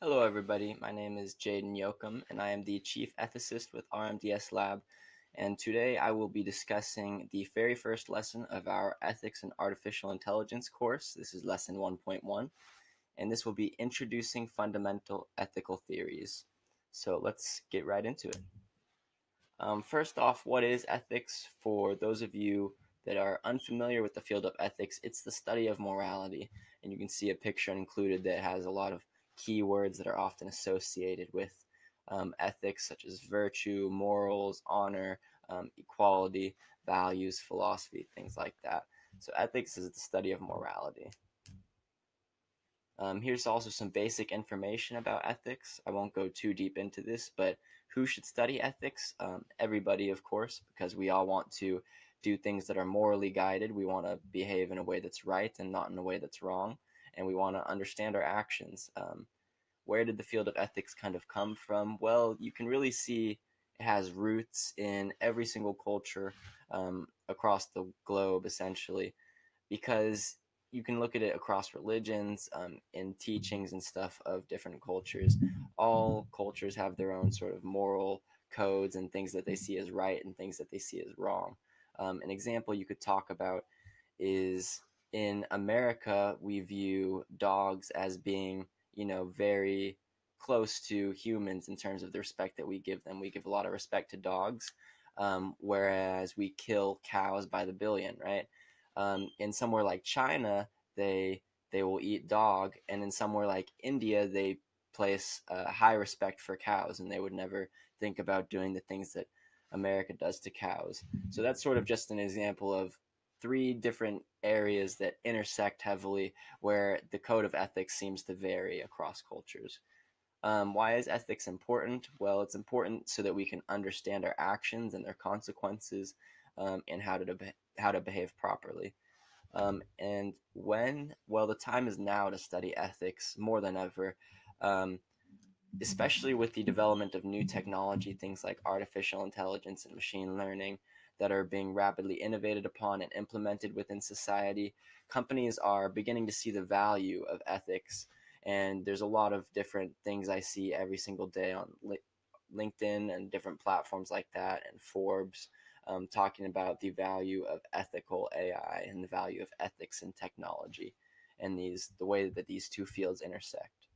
Hello everybody, my name is Jaden Yocom and I am the Chief Ethicist with RMDS Lab, and today I will be discussing the very first lesson of our Ethics and Artificial Intelligence course. This is lesson 1.1, and this will be Introducing Fundamental Ethical Theories. So let's get right into it. First off, what is ethics? For those of you that are unfamiliar with the field of ethics, it's the study of morality, and you can see a picture included that has a lot of keywords that are often associated with ethics, such as virtue, morals, honor, equality, values, philosophy, things like that. So ethics is the study of morality. Here's also some basic information about ethics. I won't go too deep into this, but who should study ethics? Everybody, of course, because we all want to do things that are morally guided. We want to behave in a way that's right and not in a way that's wrong, and we want to understand our actions. Where did the field of ethics kind of come from? Well, you can really see it has roots in every single culture across the globe, essentially, because you can look at it across religions, in teachings and stuff of different cultures. All cultures have their own sort of moral codes and things that they see as right and things that they see as wrong. An example you could talk about is in America, we view dogs as being, very close to humans in terms of the respect that we give them. We give a lot of respect to dogs, whereas we kill cows by the billion, right? In somewhere like China, they will eat dog, and in somewhere like India, they place high respect for cows, and they would never think about doing the things that America does to cows. So that's sort of just an example of three different areas that intersect heavily, where the code of ethics seems to vary across cultures. Why is ethics important? Well, it's important so that we can understand our actions and their consequences, and how to behave properly. And when? Well, the time is now to study ethics more than ever, especially with the development of new technology, things like artificial intelligence and machine learning that are being rapidly innovated upon and implemented within society. Companies are beginning to see the value of ethics, and there's a lot of different things I see every single day on LinkedIn and different platforms like that, and Forbes, talking about the value of ethical AI and the value of ethics and technology, and the way that these two fields intersect.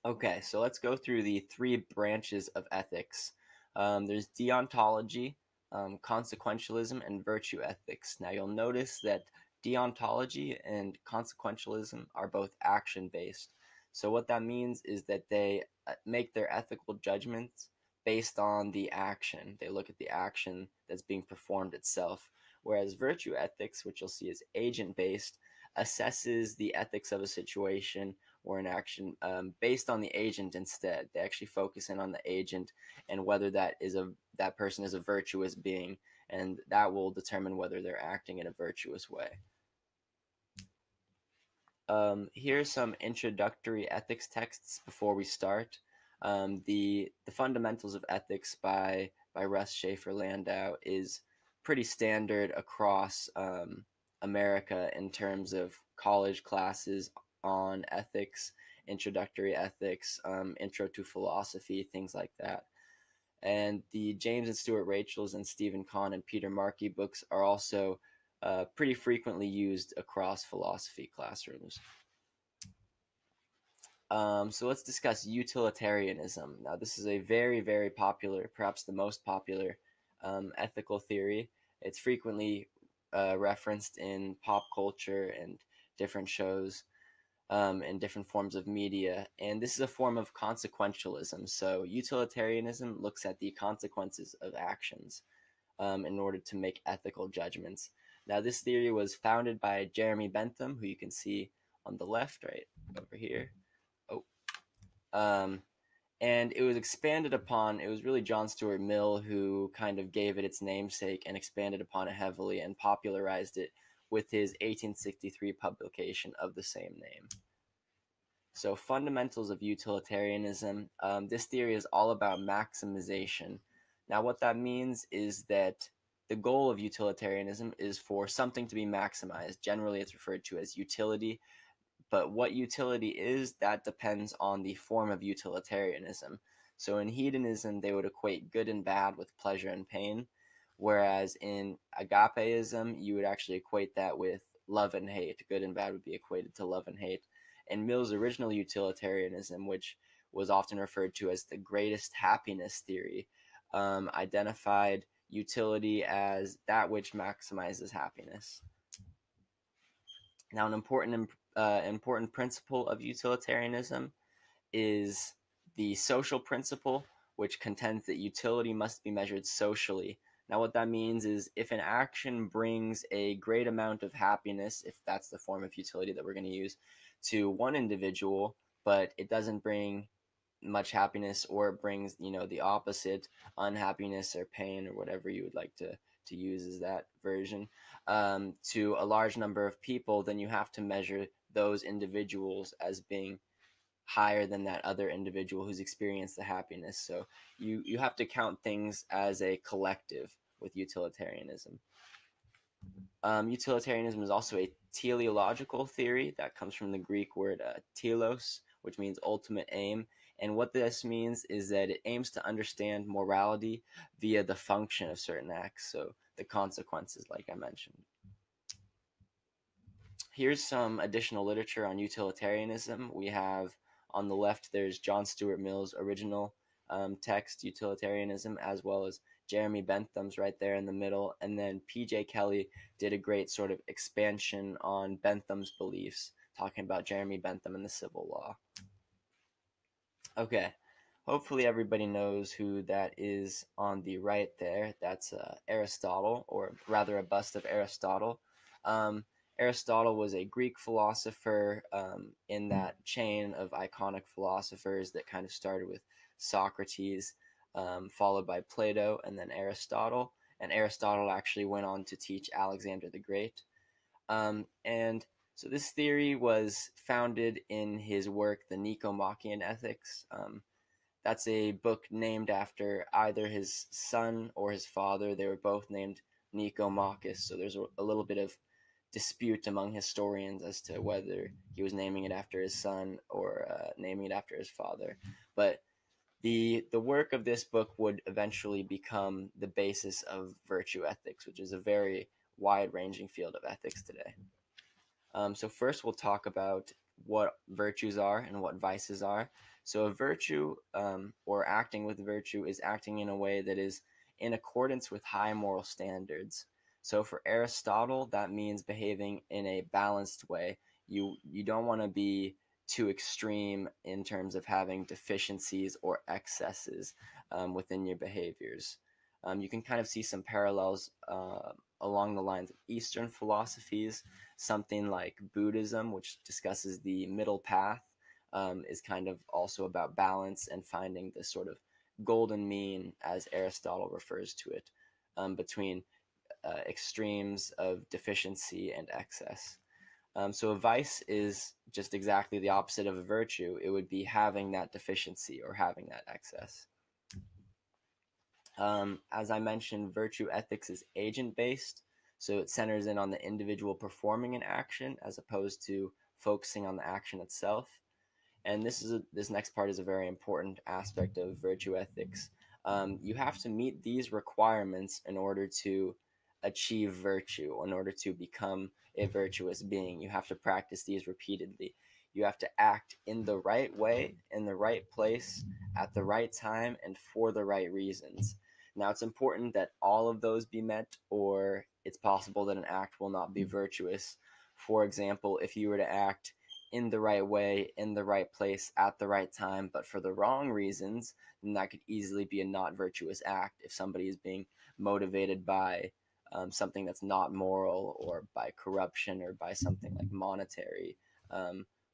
Okay, so let's go through the three branches of ethics. There's deontology, consequentialism, and virtue ethics. Now you'll notice that deontology and consequentialism are both action-based. So what that means is that they make their ethical judgments based on the action. They look at the action that's being performed itself. Whereas virtue ethics, which you'll see is agent-based, assesses the ethics of a situation or an action based on the agent instead. They actually focus in on the agent and whether that person is a virtuous being, and that will determine whether they're acting in a virtuous way. Here's some introductory ethics texts before we start. The Fundamentals of Ethics by Russ Schaefer Landau is pretty standard across America in terms of college classes on ethics, introductory ethics, intro to philosophy, things like that. And the James and Stuart Rachels and Stephen Kahn and Peter Markey books are also pretty frequently used across philosophy classrooms. So let's discuss utilitarianism. Now, this is a very, very popular, perhaps the most popular ethical theory. It's frequently referenced in pop culture and different shows, and different forms of media. And this is a form of consequentialism. So utilitarianism looks at the consequences of actions in order to make ethical judgments. Now, this theory was founded by Jeremy Bentham, who you can see on the left, right over here. And it was expanded upon. It was really John Stuart Mill who kind of gave it its namesake and expanded upon it heavily and popularized it with his 1863 publication of the same name. So, fundamentals of utilitarianism. This theory is all about maximization. Now, what that means is that the goal of utilitarianism is for something to be maximized. Generally, it's referred to as utility, But what utility is, that depends on the form of utilitarianism. So in hedonism, they would equate good and bad with pleasure and pain, whereas in agapeism, you would actually equate that with love and hate. Good and bad would be equated to love and hate. And Mill's original utilitarianism, which was often referred to as the greatest happiness theory, identified utility as that which maximizes happiness. Now, an important principle of utilitarianism is the social principle, which contends that utility must be measured socially. Now, what that means is if an action brings a great amount of happiness, if that's the form of utility that we're going to use, to one individual, but it doesn't bring much happiness, or it brings, the opposite, unhappiness or pain or whatever you would like to use as that version, to a large number of people, then you have to measure those individuals as being higher than that other individual who's experienced the happiness. So you have to count things as a collective with utilitarianism. Utilitarianism is also a teleological theory that comes from the Greek word telos, which means ultimate aim. And what this means is that it aims to understand morality via the function of certain acts, so the consequences, like I mentioned. Here's some additional literature on utilitarianism. We have on the left, there's John Stuart Mill's original text, Utilitarianism, as well as Jeremy Bentham's right there in the middle. And then P.J. Kelly did a great sort of expansion on Bentham's beliefs, talking about Jeremy Bentham and the civil law. Okay, hopefully everybody knows who that is on the right there. That's Aristotle, or rather a bust of Aristotle. Aristotle was a Greek philosopher in that chain of iconic philosophers that kind of started with Socrates, followed by Plato, and then Aristotle. And Aristotle actually went on to teach Alexander the Great. And so this theory was founded in his work, The Nicomachean Ethics. That's a book named after either his son or his father. They were both named Nicomachus, so there's a little bit of dispute among historians as to whether he was naming it after his son or naming it after his father. But the work of this book would eventually become the basis of virtue ethics, which is a very wide-ranging field of ethics today. So first we'll talk about what virtues are and what vices are. So a virtue, or acting with virtue, is acting in a way that is in accordance with high moral standards. So for Aristotle, that means behaving in a balanced way. You don't want to be too extreme in terms of having deficiencies or excesses within your behaviors. You can kind of see some parallels along the lines of Eastern philosophies. Something like Buddhism, which discusses the middle path, is kind of also about balance and finding the sort of golden mean, as Aristotle refers to it, between extremes of deficiency and excess. So a vice is just exactly the opposite of a virtue. It would be having that deficiency or having that excess. As I mentioned, virtue ethics is agent-based, so it centers in on the individual performing an action as opposed to focusing on the action itself. And this next part is a very important aspect of virtue ethics. You have to meet these requirements in order to achieve virtue, in order to become a virtuous being. You have to practice these repeatedly. You have to act in the right way, in the right place, at the right time, and for the right reasons. Now, it's important that all of those be met, or it's possible that an act will not be virtuous. For example, if you were to act in the right way, in the right place, at the right time, but for the wrong reasons, then that could easily be a not virtuous act if somebody is being motivated by something that's not moral, or by corruption, or by something like monetary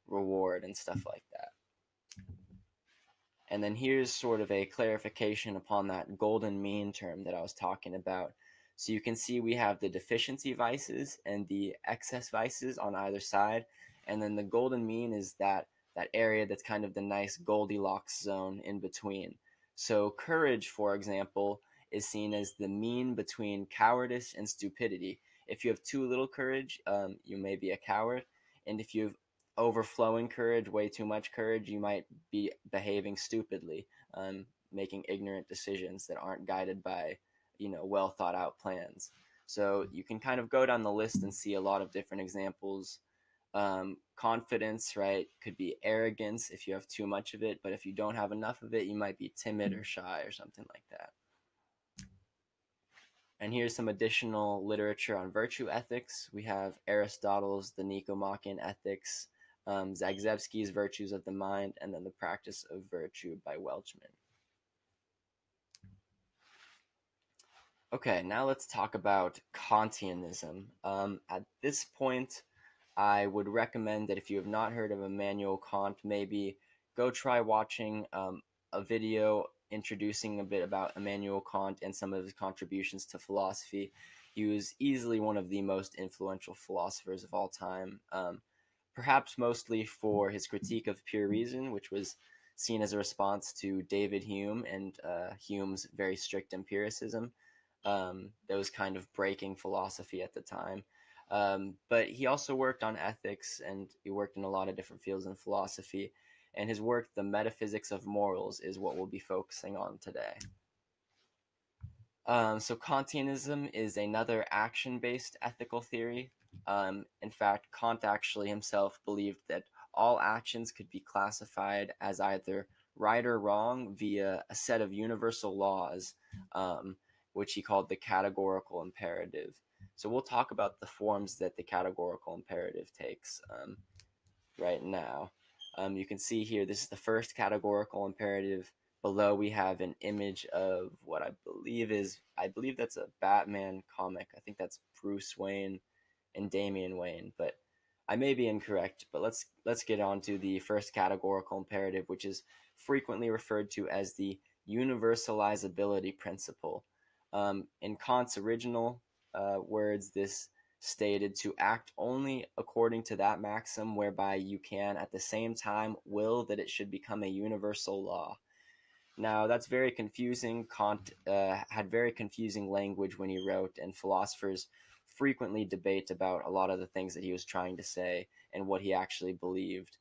reward and stuff like that. And then here's sort of a clarification upon that golden mean term that I was talking about. So you can see we have the deficiency vices and the excess vices on either side. And then the golden mean is that area that's kind of the nice Goldilocks zone in between. So courage, for example, is seen as the mean between cowardice and stupidity. If you have too little courage, you may be a coward. And if you have overflowing courage, way too much courage, you might be behaving stupidly, making ignorant decisions that aren't guided by, well thought out plans. So you can kind of go down the list and see a lot of different examples. Confidence, right, could be arrogance if you have too much of it, but if you don't have enough of it, you might be timid or shy or something like that. And here's some additional literature on virtue ethics. We have Aristotle's The Nicomachean Ethics, Zagzebski's Virtues of the Mind, and then The Practice of Virtue by Welchman. Okay, now let's talk about Kantianism. At this point, I would recommend that if you have not heard of Immanuel Kant, maybe go try watching a video introducing a bit about Immanuel Kant and some of his contributions to philosophy. He was easily one of the most influential philosophers of all time, perhaps mostly for his critique of pure reason, which was seen as a response to David Hume and Hume's very strict empiricism. That was kind of breaking philosophy at the time. But he also worked on ethics, and he worked in a lot of different fields in philosophy. And his work, The Metaphysics of Morals, is what we'll be focusing on today. So Kantianism is another action-based ethical theory. In fact, Kant actually himself believed that all actions could be classified as either right or wrong via a set of universal laws, which he called the categorical imperative. So we'll talk about the forms that the categorical imperative takes right now. You can see here, this is the first categorical imperative. Below we have an image of what I believe that's a Batman comic. I think that's Bruce Wayne and Damian Wayne, but I may be incorrect. But let's get on to the first categorical imperative, which is frequently referred to as the universalizability principle. In Kant's original words, this stated to act only according to that maxim whereby you can at the same time will that it should become a universal law. Now that's very confusing. Kant had very confusing language when he wrote, and philosophers frequently debate about a lot of the things that he was trying to say and what he actually believed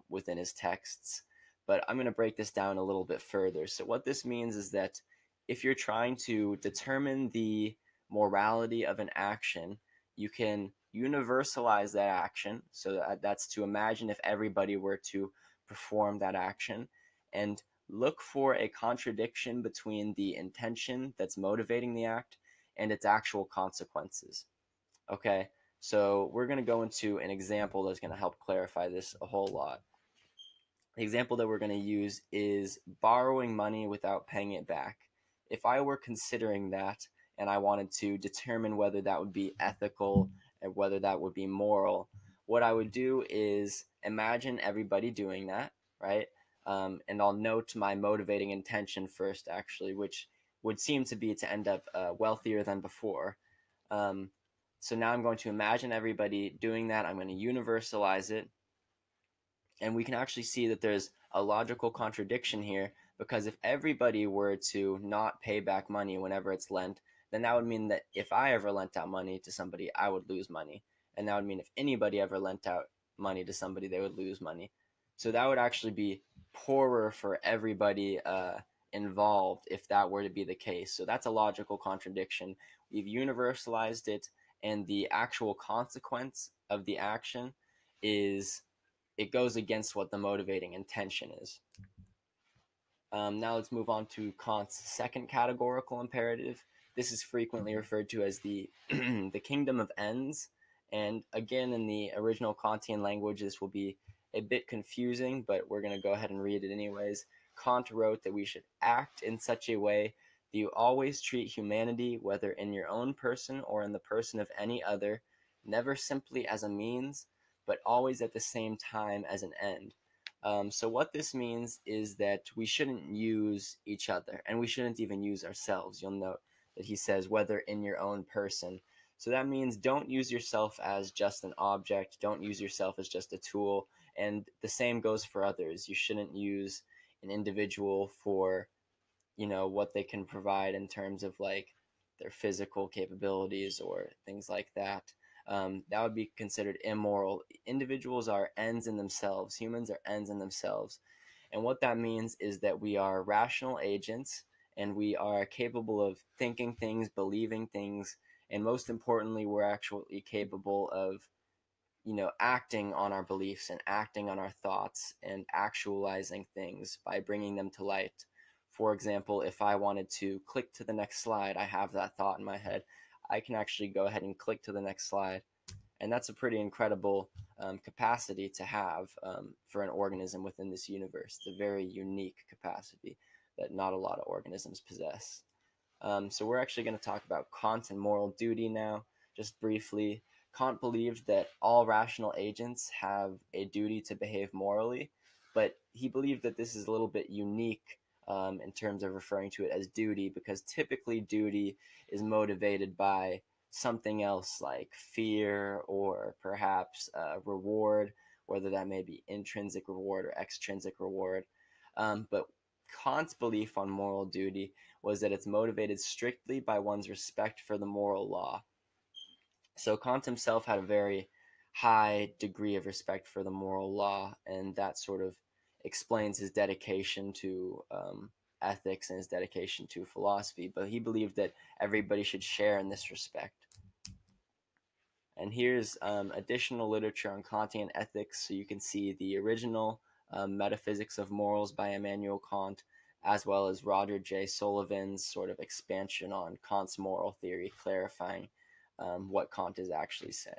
within his texts. But I'm going to break this down a little bit further. So what this means is that if you're trying to determine the morality of an action, you can universalize that action. So that's to imagine if everybody were to perform that action, and look for a contradiction between the intention that's motivating the act and its actual consequences. Okay, so we're going to go into an example that's going to help clarify this a whole lot. The example that we're going to use is borrowing money without paying it back. If I were considering that and I wanted to determine whether that would be ethical and whether that would be moral, what I would do is imagine everybody doing that, right? And I'll note my motivating intention first, actually, which would seem to be to end up wealthier than before. So now I'm going to imagine everybody doing that. I'm going to universalize it. And we can actually see that there's a logical contradiction here, because if everybody were to not pay back money whenever it's lent, then that would mean that if I ever lent out money to somebody, I would lose money. And that would mean if anybody ever lent out money to somebody, they would lose money. So that would actually be poorer for everybody involved if that were to be the case. So that's a logical contradiction. We've universalized it, and the actual consequence of the action is it goes against what the motivating intention is. Now let's move on to Kant's second categorical imperative. This is frequently referred to as the the kingdom of ends. And again, in the original Kantian language, this will be a bit confusing, but we're going to go ahead and read it anyways. Kant wrote that we should act in such a way that you always treat humanity, whether in your own person or in the person of any other, never simply as a means, but always at the same time as an end. So what this means is that we shouldn't use each other, and we shouldn't even use ourselves. You'll note that he says whether in your own person. So that means don't use yourself as just an object, don't use yourself as just a tool, and the same goes for others. You shouldn't use an individual for, what they can provide in terms of like their physical capabilities or things like that. that would be considered immoral. Individuals are ends in themselves. Humans are ends in themselves. And what that means is that we are rational agents and we are capable of thinking things, believing things, and most importantly, we're actually capable of, acting on our beliefs and acting on our thoughts and actualizing things by bringing them to light. For example, if I wanted to click to the next slide, I have that thought in my head. I can actually go ahead and click to the next slide. And that's a pretty incredible capacity to have for an organism within this universe. It's a very unique capacity that not a lot of organisms possess. So we're actually going to talk about Kant and moral duty now, just briefly. Kant believed that all rational agents have a duty to behave morally, but he believed that this is a little bit unique in terms of referring to it as duty, because typically duty is motivated by something else like fear or perhaps reward, whether that may be intrinsic reward or extrinsic reward. But Kant's belief on moral duty was that it's motivated strictly by one's respect for the moral law. So Kant himself had a very high degree of respect for the moral law, and that sort of explains his dedication to ethics and his dedication to philosophy. But he believed that everybody should share in this respect. And here's additional literature on Kantian ethics, so you can see the original Metaphysics of Morals by Immanuel Kant, as well as Roger J. Sullivan's sort of expansion on Kant's moral theory, clarifying what Kant is actually saying.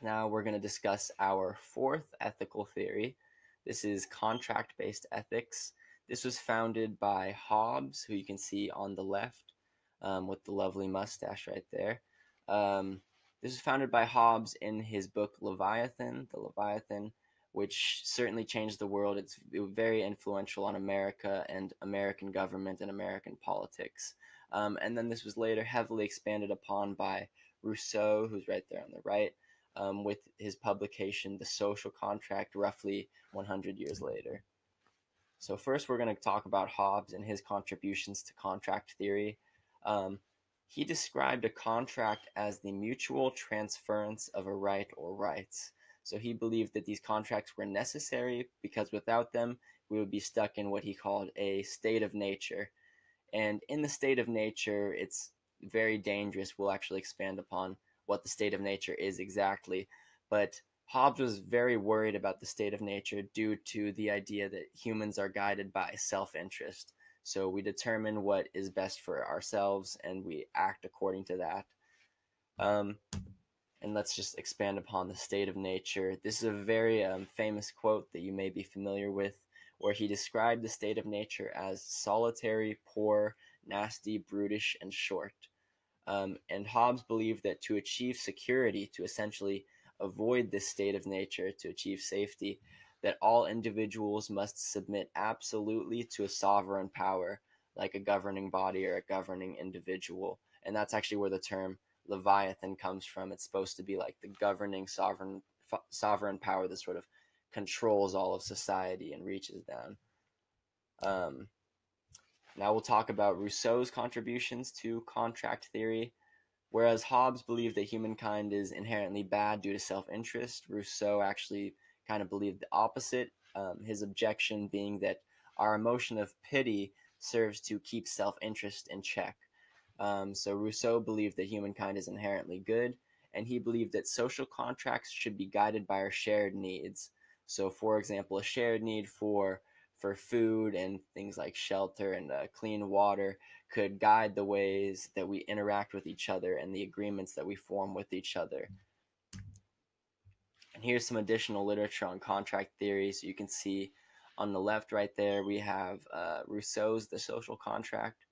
Now we're going to discuss our fourth ethical theory. This is contract-based ethics. This was founded by Hobbes, who you can see on the left with the lovely mustache right there. This was founded by Hobbes in his book Leviathan, the Leviathan, which certainly changed the world. It's very influential on America and American government and American politics. And then this was later heavily expanded upon by Rousseau, who's right there on the right, with his publication The Social Contract roughly 100 years later. So first we're going to talk about Hobbes and his contributions to contract theory. He described a contract as the mutual transference of a right or rights. So he believed that these contracts were necessary because without them, we would be stuck in what he called a state of nature. And in the state of nature, it's very dangerous. We'll actually expand upon what the state of nature is exactly. But Hobbes was very worried about the state of nature due to the idea that humans are guided by self-interest. So we determine what is best for ourselves and we act according to that. And let's just expand upon the state of nature. This is a very famous quote that you may be familiar with, where he described the state of nature as solitary, poor, nasty, brutish, and short. And Hobbes believed that to achieve security, to essentially avoid this state of nature, to achieve safety, that all individuals must submit absolutely to a sovereign power, like a governing body or a governing individual. And that's actually where the term Leviathan comes from. It's supposed to be like the governing sovereign power that sort of controls all of society and reaches down. Now we'll talk about Rousseau's contributions to contract theory. Whereas Hobbes believed that humankind is inherently bad due to self-interest, Rousseau actually kind of believed the opposite, his objection being that our emotion of pity serves to keep self-interest in check. So Rousseau believed that humankind is inherently good, and he believed that social contracts should be guided by our shared needs. So, for example, a shared need for food and things like shelter and clean water could guide the ways that we interact with each other and the agreements that we form with each other. And here's some additional literature on contract theory. So you can see on the left right there, we have Rousseau's The Social Contract.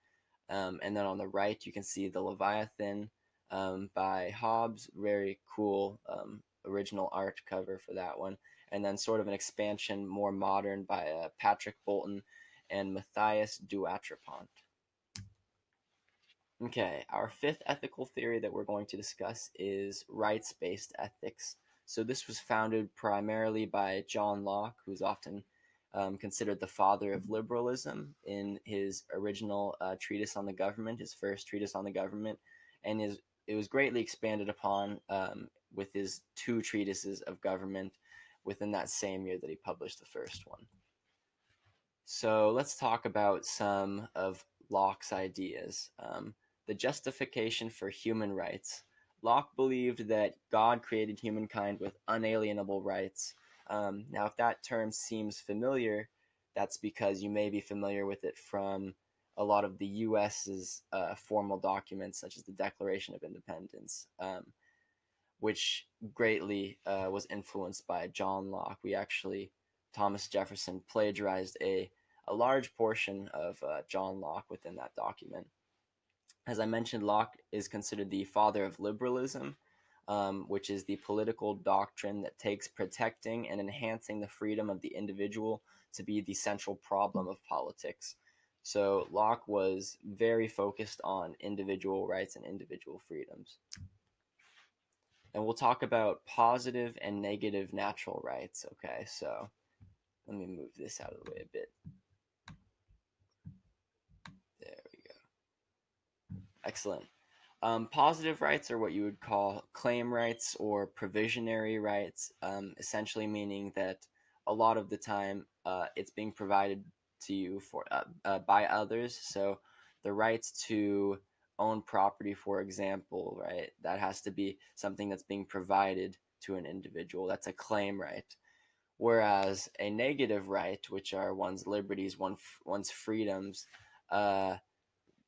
And then on the right, you can see The Leviathan by Hobbes. Very cool original art cover for that one. And then sort of an expansion, more modern, by Patrick Bolton and Matthias Duatrepont. Okay, our fifth ethical theory that we're going to discuss is rights-based ethics. So this was founded primarily by John Locke, who's often considered the father of liberalism, in his original treatise on the government, his first treatise on the government. And his it was greatly expanded upon with his 2 treatises of government within that same year that he published the first one. So let's talk about some of Locke's ideas. The justification for human rights. Locke believed that God created humankind with unalienable rights. Now, if that term seems familiar, that's because you may be familiar with it from a lot of the U.S.'s formal documents, such as the Declaration of Independence, which greatly was influenced by John Locke. Thomas Jefferson plagiarized a large portion of John Locke within that document. As I mentioned, Locke is considered the father of liberalism, which is the political doctrine that takes protecting and enhancing the freedom of the individual to be the central problem of politics. So Locke was very focused on individual rights and individual freedoms. And we'll talk about positive and negative natural rights. Okay, so let me move this out of the way a bit. There we go. Excellent. Positive rights are what you would call claim rights or provisionary rights, essentially meaning that a lot of the time it's being provided to you by others. So the rights to own property, for example, right, that has to be something that's being provided to an individual. That's a claim right. Whereas a negative right, which are one's liberties, one's freedoms,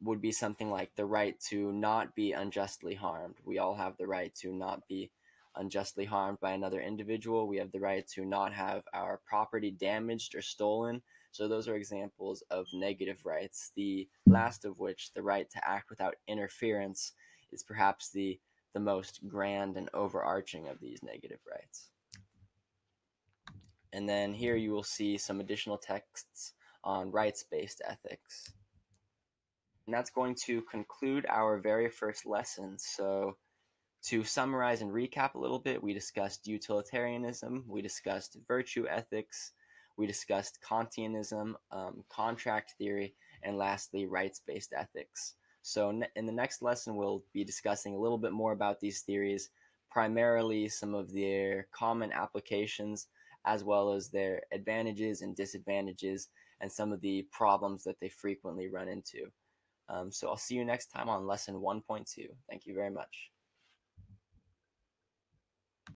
would be something like the right to not be unjustly harmed. We all have the right to not be unjustly harmed by another individual. We have the right to not have our property damaged or stolen. So those are examples of negative rights. The last of which, the right to act without interference, is perhaps the most grand and overarching of these negative rights. And then here you will see some additional texts on rights-based ethics. And that's going to conclude our very first lesson. So to summarize and recap a little bit, we discussed utilitarianism, we discussed virtue ethics, we discussed Kantianism, contract theory, and lastly, rights-based ethics. So in the next lesson, we'll be discussing a little bit more about these theories, primarily some of their common applications, as well as their advantages and disadvantages, and some of the problems that they frequently run into. So I'll see you next time on lesson 1.2. Thank you very much.